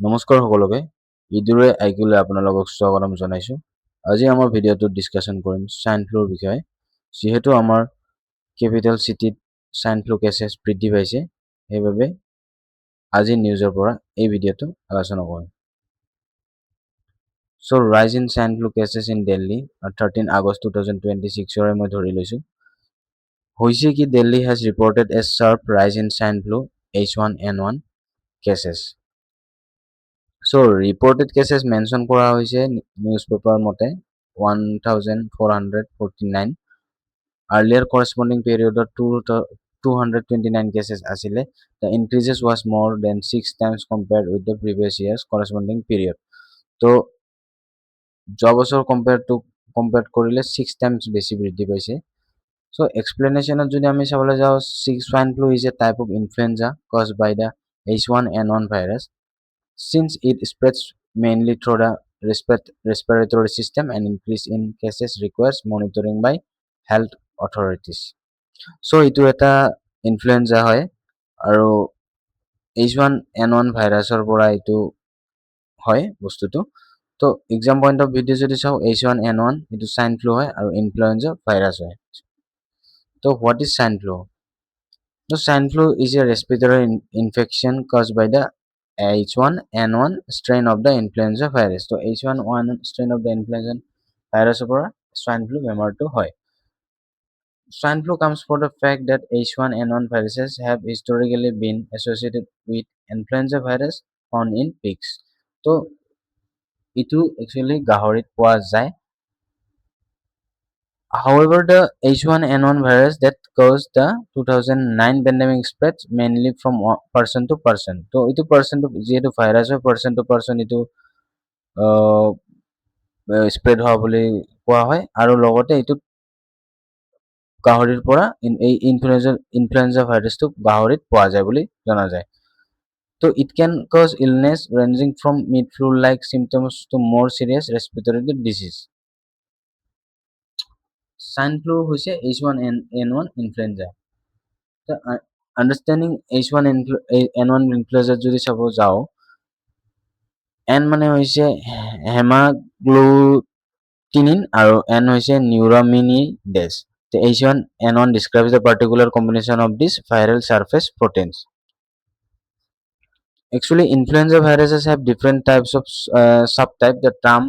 নমস্কাৰ সকলোকে ইদুৰে আইকিউলৈ আপোনালোকক স্বাগতম জনাইছো। আজি আমাৰ ভিডিঅ'টোত ডিছকাশ্যন কৰিম স্বাইন ফ্লুৰ বিষয়ে। যিহেতু আমাৰ কেপিটেল চিটিত স্বাইন ফ্লু কেছেছ বৃদ্ধি পাইছে, সেইবাবে আজি নিউজৰ পৰা এই ভিডিঅ'টো আলোচনা কৰিম। So rise in swine flu cases in Delhi 13 August 2026 মই ধৰি লৈছো। হৈছে কি Delhi has reported a sharp rise in swine flu H1N1 cases. So reported cases mention কৰা হৈছে newspaper মতে 1449. Earlier corresponding period of 229 cases asile. The increases was more than 6 times compared with the previous year's corresponding period. So যোৱা বছৰ compared কৰিলে 6 times বেছি বৃদ্ধি পাইছে। So explanation যদি আমি চাবলৈ যাওঁ, swine flu is a type of influenza caused by the H1N1 virus. Since it spreads mainly through the respiratory system and increase in cases requires monitoring by health authorities. So itu eta influenza hoy aru H1N1 virusor pora itu hoy bostutu. To exam point of view jodi chao H1N1 itu swine flu hoy aru influenza virus hoy. So what is swine flu? So swine flu is a respiratory infection caused by the H1N1 strain of the influenza virus. So H1N1 strain of the influenza virus opor swine flu bemar to hoy. Swine flu comes from the fact that H1N1 viruses have historically been associated with influenza virus found in pigs. So itu actually gahorit poa jay. However, the H1N1 virus that caused the 2009 pandemic spreads mainly from person to person. So, itu person to jehetu virus hoy person to person itu spread howa boli koa hoy aru logote itu gahorir pora ei influenza virus to gahorit poa jay boli jana jay. So, it can cause illness ranging from mid flu like symptoms to more serious respiratory disease. Swine flu hoise H1N1 influenza. The understanding H1N1 influenza jodi sabo jao, N mane hoise hemagglutinin aru N hoise neuraminidase. The H1N1 describes the particular combination of these viral surface proteins. Actually, influenza viruses have different types of subtype. The term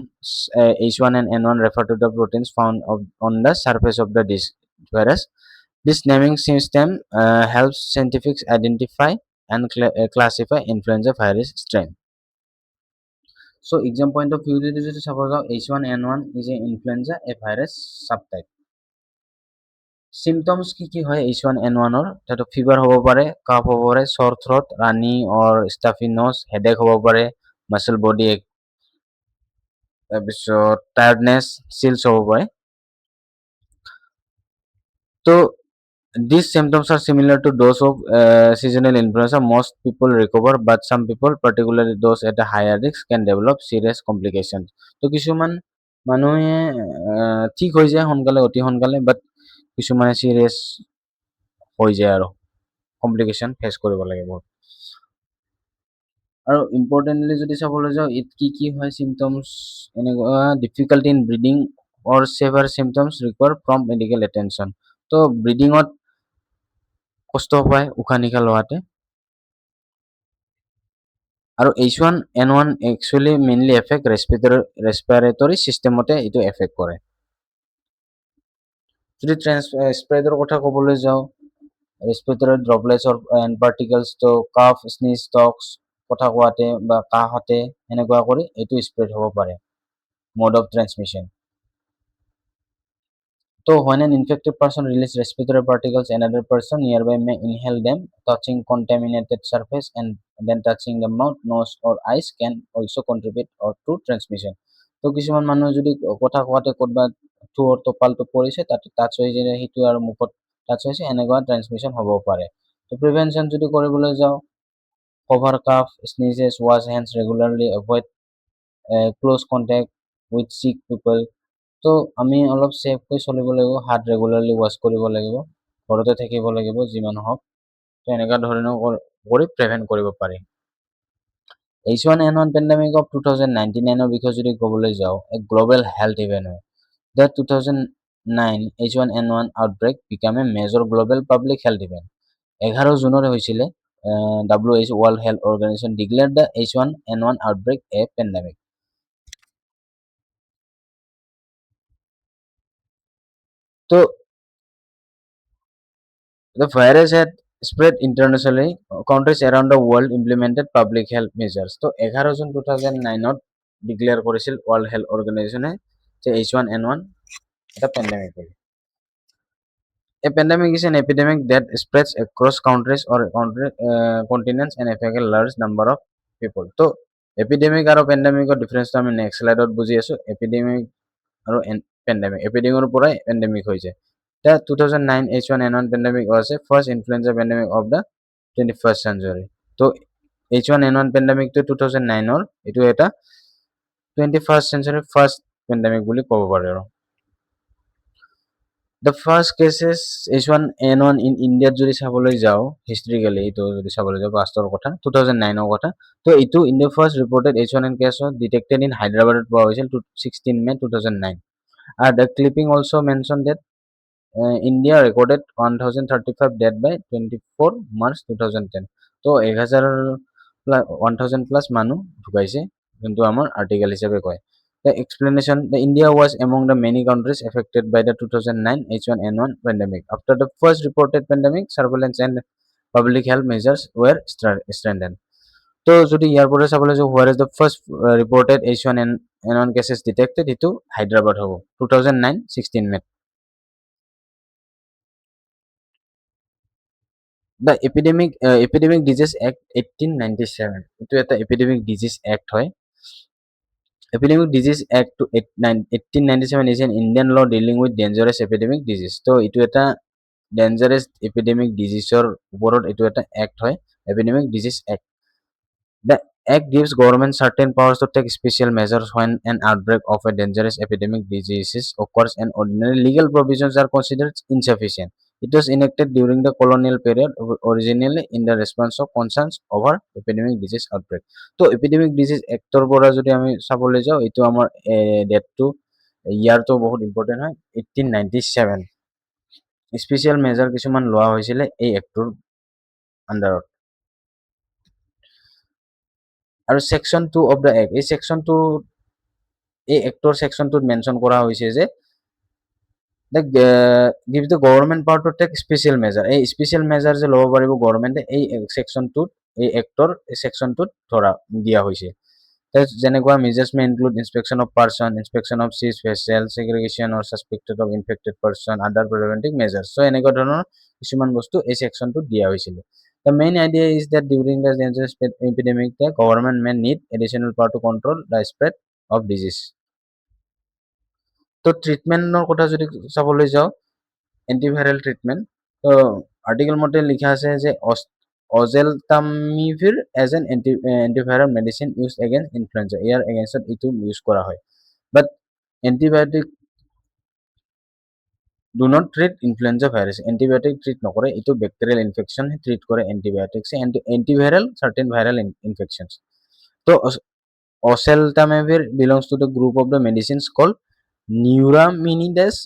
H1 and N1 refer to the proteins found on the surface of the virus. This naming system helps scientists identify and classify influenza virus strain. So, exam point of view, suppose H1N1 is an influenza a virus subtype. Symptoms ki hoy H1N1 or that fever hobo pare, cough hobo pare, sore throat, runny or stuffy nose, headache hobo pare, muscle body ache, tiredness, chills hobo pare. So these symptoms are similar to those of seasonal influenza. Most people recover, but some people, particularly those at a higher risk, can develop serious complications. So কিছুমান মানুহে ঠিক হৈ যায় সোনকালে অতি সোনকালে, but কিছুমানে serious হৈ যায় আৰু কমপ্লিকেশ্যন ফেচ কৰিব লাগে বহুত। আৰু ইম্পৰ্টেণ্টলি যদি চাবলৈ যাওঁ ইট কি হয় চিম্পটমছ এনেকুৱা difficulty in breathing or severe symptoms require from medical attention. তো ব্ৰিডিঙত কষ্ট পায় উশাহ নিশাহ লোৱাতে। আৰু H1N1 actually mainly affect respiratory systemতে এইটো এফেক্ট কৰে। যদি স্প্ৰেডৰ কথা ক'বলৈ যাওঁ respiratory droplets and particles to cough, sneeze, talks, কথা কোৱাতে বা কাহতে এনেকুৱা কৰি এইটো স্প্ৰেড হ'ব পাৰে। Mode of transmission. So when an infected person releases respiratory particles, another person nearby may inhale them. Touching contaminated surface and then touching the mouth, nose or eyes can also contribute to transmission. So কিছুমান মানুহ যদি কথা কোৱাতে ক'ৰবাত থুৰ টপালটো পৰিছে তাতে touch হৈ যায় সেইটো আৰু মুখত টাচ হৈছে এনেকুৱা ট্ৰান্সমিশ্যন হ'ব পাৰে। তো প্ৰিভেনশ্যন যদি কৰিবলৈ যাওঁ cover cough, sneezes, wash hands regularly, avoid close contact with sick people. তো আমি অলপ সেফকৈ চলিব লাগিব, হাত ৰেগুলাৰলি ৱাশ কৰিব লাগিব, ঘৰতে থাকিব লাগিব যিমান হওক। তো এনেকুৱা ধৰণৰ কৰি প্ৰিভেন্ট কৰিব পাৰি। H1N1 pandemic of 2019 বিষয়ে যদি ক'বলৈ যাওঁ, a global health event হয়. The 2009 H1N1 outbreak became a major global public health event. 11 জুনত হৈছিলে WHO World Health Organization declared the H1N1 outbreak a pandemic. So the virus had spread internationally. Countries around the world implemented public health measures. So 11 June 2009 to declare কৰিছিল World Health Organization যে H1N1 এটা pandemic হয়. A pandemic is an epidemic that spreads across countries or continents and affects a large number of people. So, epidemic আৰু pandemic difference আমি next slide বুজি আছো. Epidemic আৰু pandemic. Epidemic পৰাই pandemic হৈ যায়. The 2009 H1N1 pandemic was a first influenza pandemic of the 21st century. So, H1N1 pandemic to 2009 এইটো এটা 21st century first pandemic বুলি ক'ব পাৰি আৰু The first cases H1N1 in India যদি চাবলৈ যাওঁ historically এইটো যদি চাবলৈ যাওঁ পাষ্টৰ কথা 2009 কথা তো এইটো India first reported H1N case detected in Hyderabad পোৱা হৈছিল 16 May 2009 and the clipping also mentioned that India recorded 1035 death by 24 March 2010 তো 1000 plus মানুহ ঢুকাইছে যোনটো আমাৰ আৰ্টিকেল হিচাপে কয় The explanation: the India was among the many countries affected by the 2009 H1N1 pandemic. After the first reported pandemic, surveillance and public health measures were strengthened. So, যদি ইয়াৰ পৰা চাবলৈ যাওঁ, where is the first reported H1N1 cases detected? itu Hyderabad হ'ব 2009 16 May. The Epidemic Diseases Act 1897 itu এটা Epidemic Disease Act হয়. Epidemic Disease Act 1897 is an Indian law dealing with dangerous epidemic disease. So, itu এটা dangerous epidemic disease ওপৰত itu এটা act হয় Epidemic Disease Act. The act gives government certain powers to take special measures when an outbreak of a dangerous epidemic disease occurs and ordinary legal provisions are considered insufficient. It was enacted during the colonial period, originally in the response of concerns over epidemic disease outbreak. So, Epidemic Disease Actor পৰা যদি আমি চাবলৈ যাওঁ এইটো আমাৰ ডেটটো ইয়াৰটো বহুত important হয় 1897 স্পেচিয়েল মেজাৰ কিছুমান লোৱা হৈছিলে এই এক্টৰ আণ্ডাৰত আৰু সেকশন 2 অফ দ্য এক্ট এই সেকশন 2 এই এক্টৰ সেকশন 2 মেনশন কৰা হৈছে যে the gives the government power to take special measure এই special measure যে ল'ব পাৰিব গভৰ্ণমেণ্টে এই সেকশন 2 এই এক্টৰ সেকশন 2 ধৰা দিয়া হৈছে যেনেকুৱা measures may include inspection of person, inspection of seized vessels, segregation or suspected of infected person, other preventive measures. So এনেকুৱা ধৰণৰ কিছুমান বস্তু এই সেকশনটোত দিয়া হৈছিল The main idea is that during the dangerous epidemic, the government may need additional power to control the spread of disease. তো ট্ৰিটমেণ্টৰ কথা যদি চাবলৈ যাওঁ এণ্টিভাইৰেল ট্ৰিটমেণ্ট তো আৰ্টিকেল মতে লিখা আছে যে Oseltamivir as an antiviral medicine used against influenza. ইয়াৰ এগেইনষ্টত এইটো ইউজ কৰা হয় বাট antibiotic do not treat influenza virus. Antibiotic treat নকৰে এইটো bacterial infection treat কৰে antibiotics antiviral certain viral infections. তো Oseltamivir belongs to the group of the medicines called neuraminidase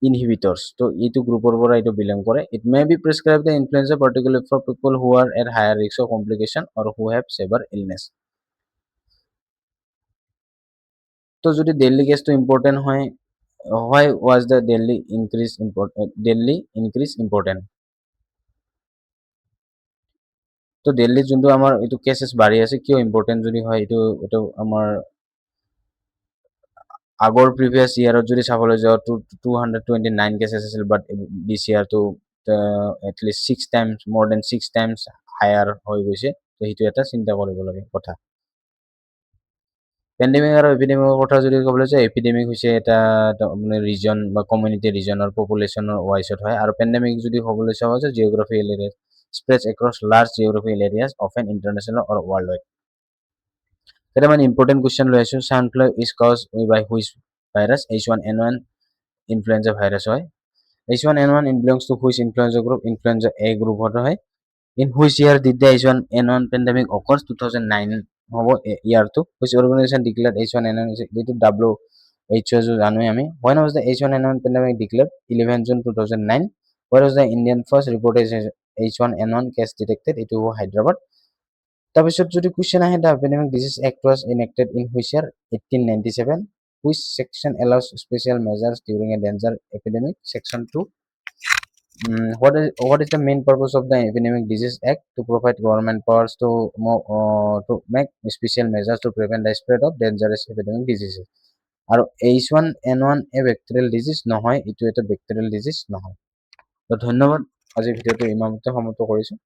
inhibitors. তো এইটো গ্ৰুপৰ পৰা এইটো বিলং কৰে it may be prescribed the influenza particularly for people who are at higher risk of complication or who have severe illness. তো যদি Delhi কেছটো important হয় why was the Delhi increase important তো Delhi যোনটো আমাৰ এইটো কেसेছ বাঢ়ি আছে কিয় ইম্পৰ্টেণ্ট যদি হয় এইটো আমাৰ আগৰ প্ৰিভিয়াছ ইয়াৰত যদি চাবলৈ যাওঁ 229 কেसेছ আছিল বাট দিছ ইয়াৰ তো এটলিষ্ট 6 টাইমছ মোৰ দেন 6 টাইমছ হায়াৰ হৈ গৈছে তো সেইটো এটা চিন্তা কৰিব লাগে কথা পেণ্ডেমিক আৰু এপিডেমিকৰ কথা যদি ক'বলৈ যাওঁ এপিডেমিক হৈছে এটা মানে ৰিজন বা কমিউনিটি ৰিজনৰ পপুলেশ্যনৰ ৱাইজত হয় আৰু পেণ্ডেমিক যদি ক'বলৈ চাওঁ যে geographical area spreads across large geographical areas often international or world wide এটা মানে ইম্পৰ্টেণ্ট কুৱেশ্যন লৈ আছোঁ swine flu is caused by which virus H1N1 influenza virus হয় H1N1 belongs to which influenza group influenza A group হয় in which year did the H1N1 pandemic occurs 2009 হ'ব ইয়াৰটো which organization declared H1N1 এইটো WHO জানোই আমি when was the H1N1 pandemic declared 11 June 2009 where was the Indian first reported H1N1 case detected এইটো হায়দৰাবাদ তাৰপিছত যদি question আহে the Epidemic Diseases Act was enacted in which year 1897 which section allows special measures during a danger epidemic section 2 what is the main purpose of the Epidemic Diseases Act to provide government powers to make special measures to prevent the spread of dangerous epidemic diseases আৰু H1N1 a bacterial disease নহয়, এইটো এটা bacterial disease নহয়। তো ধন্যবাদ, আজি ভিডিঅ'টো ইমানতে সমাপ্ত কৰিছোঁ।